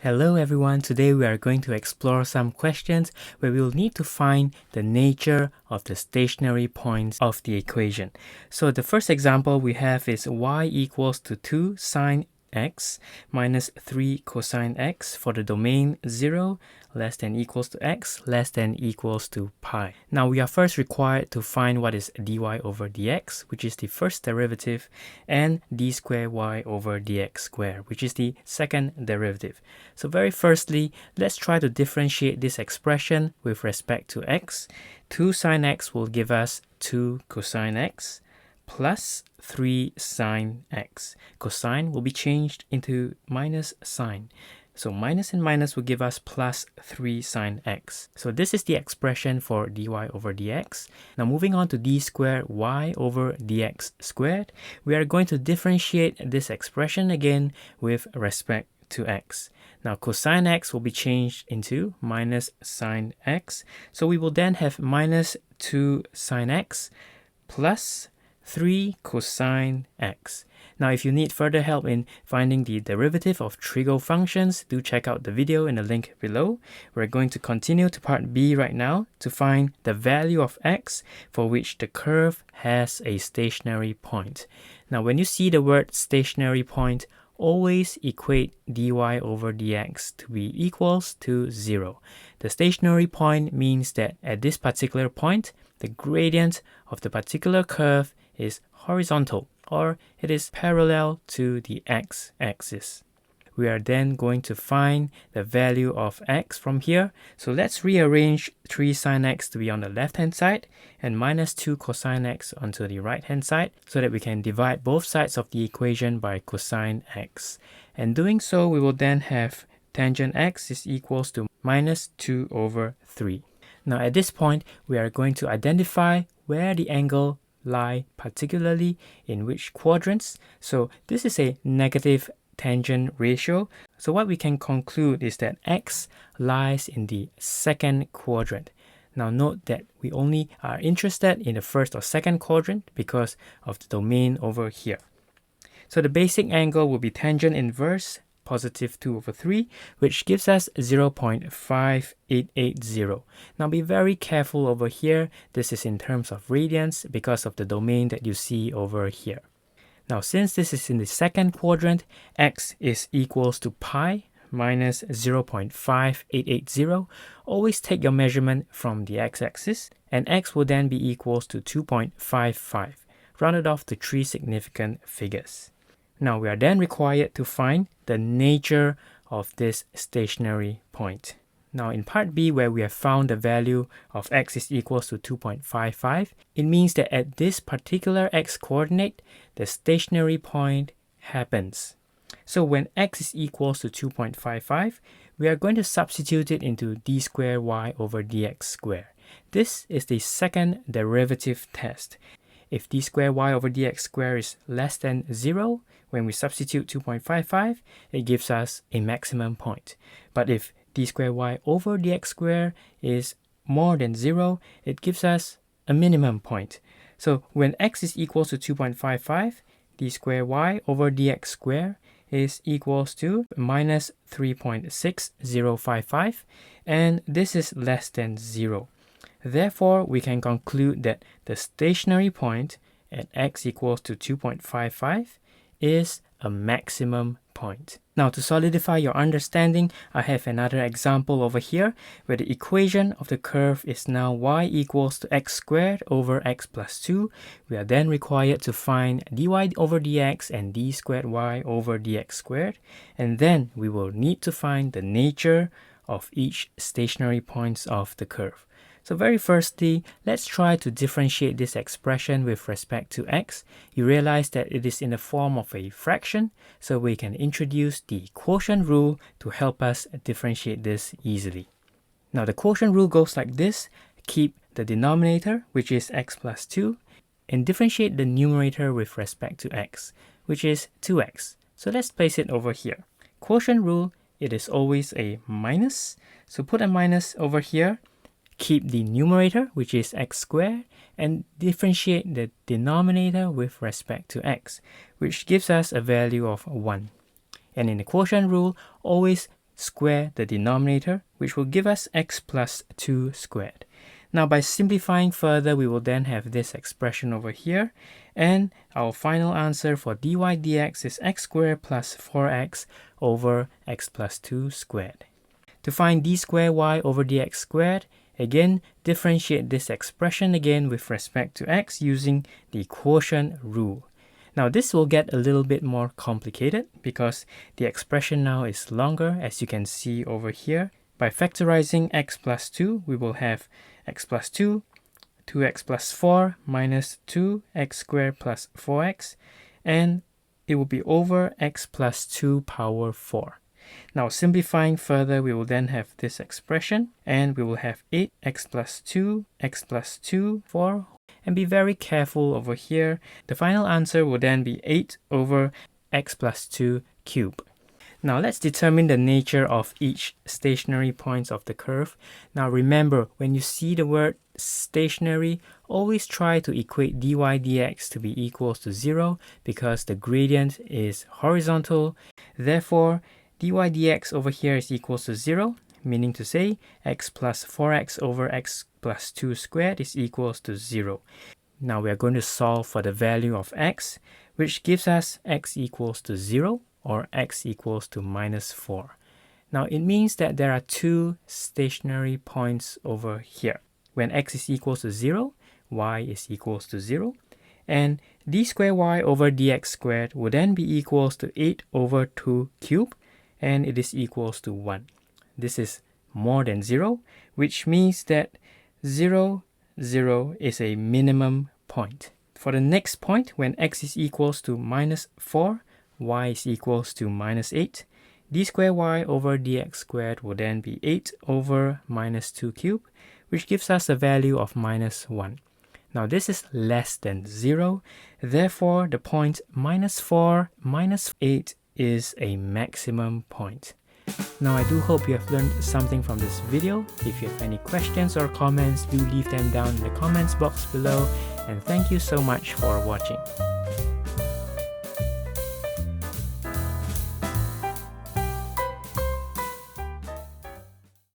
Hello everyone, today we are going to explore some questions where we will need to find the nature of the stationary points of the equation. So the first example we have is y equals to 2 sine x minus 3 cosine x for the domain 0 less than equals to x less than equals to pi. Now we are first required to find what is dy over dx, which is the first derivative, and d squared y over dx squared, which is the second derivative. So very firstly, let's try to differentiate this expression with respect to x. 2 sine x will give us 2 cosine x plus 3 sine x. Cosine will be changed into minus sine. So minus and minus will give us plus 3 sine x. So this is the expression for dy over dx. Now moving on to d squared y over dx squared, we are going to differentiate this expression again with respect to x. Now cosine x will be changed into minus sine x. So we will then have minus 2 sine x plus 3 cosine x. Now if you need further help in finding the derivative of trigo functions, do check out the video in the link below. We're going to continue to part B right now to find the value of x for which the curve has a stationary point. Now when you see the word stationary point, always equate dy over dx to be equals to 0. The stationary point means that at this particular point, the gradient of the particular curve is horizontal, or it is parallel to the x-axis. We are then going to find the value of x from here. So let's rearrange 3 sine x to be on the left hand side and minus 2 cosine x onto the right hand side so that we can divide both sides of the equation by cosine x. And doing so, we will then have tangent x is equals to minus 2 over 3. Now at this point, we are going to identify where the angle lie, particularly in which quadrants. So this is a negative tangent ratio. So what we can conclude is that x lies in the second quadrant. Now note that we only are interested in the first or second quadrant because of the domain over here. So the basic angle will be tangent inverse positive 2 over 3, which gives us 0.5880. Now be very careful over here. This is in terms of radians because of the domain that you see over here. Now since this is in the second quadrant, x is equals to pi minus 0.5880. Always take your measurement from the x-axis, and x will then be equals to 2.55, rounded off to 3 significant figures. Now we are then required to find the nature of this stationary point. Now in part B, where we have found the value of x is equals to 2.55, it means that at this particular x coordinate, the stationary point happens. So when x is equals to 2.55, we are going to substitute it into d squared y over dx squared. This is the second derivative test. If d squared y over dx squared is less than 0, when we substitute 2.55, it gives us a maximum point. But if d squared y over dx squared is more than 0, it gives us a minimum point. So when x is equals to 2.55, d squared y over dx squared is equals to minus 3.6055, and this is less than 0. Therefore, we can conclude that the stationary point at x equals to 2.55 is a maximum point. Now to solidify your understanding, I have another example over here where the equation of the curve is now y equals to x squared over x plus 2. We are then required to find dy over dx and d squared y over dx squared, and then we will need to find the nature of each stationary points of the curve. So very firstly, let's try to differentiate this expression with respect to x. You realize that it is in the form of a fraction, so we can introduce the quotient rule to help us differentiate this easily. Now the quotient rule goes like this. Keep the denominator, which is x plus 2, and differentiate the numerator with respect to x, which is 2x. So let's place it over here. Quotient rule, it is always a minus, so put a minus over here. Keep the numerator, which is x squared, and differentiate the denominator with respect to x, which gives us a value of 1. And in the quotient rule, always square the denominator, which will give us x plus 2 squared. Now by simplifying further, we will then have this expression over here, and our final answer for dy dx is x squared plus 4x over x plus 2 squared. To find d squared y over dx squared, again, differentiate this expression again with respect to x using the quotient rule. Now this will get a little bit more complicated because the expression now is longer, as you can see over here. By factorizing x plus 2, we will have x plus 2, 2x plus 4 minus 2x squared plus 4x, and it will be over x plus 2 power 4. Now simplifying further, we will then have this expression, and we will have 8x plus 2, x plus 2, 4, and be very careful over here. The final answer will then be 8 over x plus 2 cubed. Now let's determine the nature of each stationary points of the curve. Now remember, when you see the word stationary, always try to equate dy dx to be equals to 0 because the gradient is horizontal. Therefore, dy dx over here is equals to 0, meaning to say x plus 4x over x plus 2 squared is equals to 0. Now we are going to solve for the value of x, which gives us x equals to 0 or x equals to minus 4. Now it means that there are two stationary points over here. When x is equals to 0, y is equals to 0, and d squared y over dx squared will then be equals to 8 over 2 cubed, and it is equals to 1. This is more than 0, which means that 0, 0 is a minimum point. For the next point, when x is equals to minus 4, y is equals to minus 8, d squared y over dx squared will then be 8 over minus 2 cubed, which gives us a value of minus 1. Now this is less than 0, therefore the point minus 4 minus 8 is a maximum point. Now I do hope you have learned something from this video. If you have any questions or comments, do leave them down in the comments box below, and thank you so much for watching.